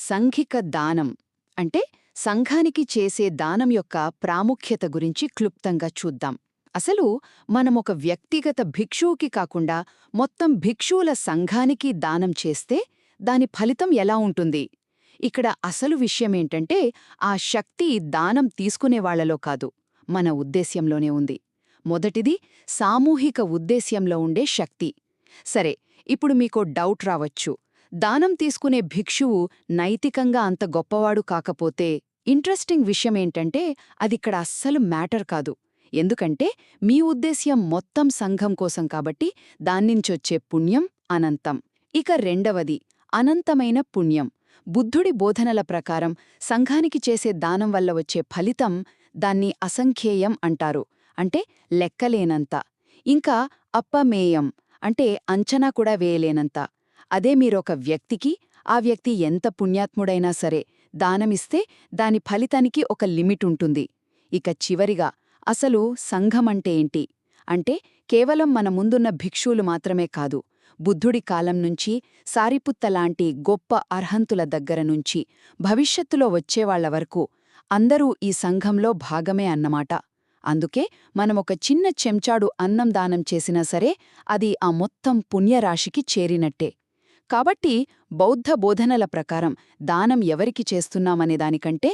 సంఘిక దానం అంటే సంఘానికి చేసే దానం యొక్క ప్రాముఖ్యత గురించి క్లుప్తంగా చూద్దాం. అసలు మనమొక వ్యక్తిగత భిక్షువుకి కాకుండా మొత్తం భిక్షువుల సంఘానికి దానం చేస్తే దాని ఫలితం ఎలా ఉంటుంది? ఇక్కడ అసలు విషయమేంటంటే ఆ శక్తి దానం తీసుకునేవాళ్లలో కాదు, మన ఉద్దేశ్యంలోనే ఉంది. మొదటిది సామూహిక ఉద్దేశ్యంలో ఉండే శక్తి. సరే, ఇప్పుడు మీకో డౌట్ రావచ్చు. దానం తీసుకునే భిక్షువు నైతికంగా అంత గొప్పవాడు కాకపోతే ఇంట్రెస్టింగ్ విషయమేంటంటే అదిక్కడ అస్సలు మ్యాటర్ కాదు. ఎందుకంటే మీ ఉద్దేశ్యం మొత్తం సంఘం కోసం కాబట్టి దాన్నించొచ్చే పుణ్యం అనంతం. ఇక రెండవది అనంతమైన పుణ్యం. బుద్ధుడి బోధనల ప్రకారం సంఘానికి చేసే దానం వల్ల వచ్చే ఫలితం దాన్ని అసంఖ్యేయం అంటారు, అంటే లెక్కలేనంత. ఇంకా అప్పమేయం అంటే అంచనా కూడా వేయలేనంత. అదే మీరొక వ్యక్తికి, ఆ వ్యక్తి ఎంత పుణ్యాత్ముడైనా సరే దానమిస్తే దాని ఫలితానికి ఒక లిమిట్ ఉంటుంది. ఇక చివరిగా అసలు సంఘమంటే ఏంటి అంటే కేవలం మన ముందున్న భిక్షువులు మాత్రమే కాదు, బుద్ధుడి కాలం నుంచి సారిపుత్తలాంటి గొప్ప అర్హంతుల దగ్గర నుంచి భవిష్యత్తులో వచ్చేవాళ్ల వరకు అందరూ ఈ సంఘంలో భాగమే అన్నమాట. అందుకే మనమొక చిన్న చెంచాడు అన్నం దానం చేసినా సరే అది ఆ మొత్తం పుణ్యరాశికి చేరినట్టే. కాబట్టి బౌద్ధ బోధనల ప్రకారం దానం ఎవరికి చేస్తున్నామనే దానికంటే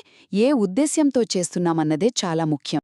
ఏ ఉద్దేశ్యంతో చేస్తున్నామన్నదే చాలా ముఖ్యం.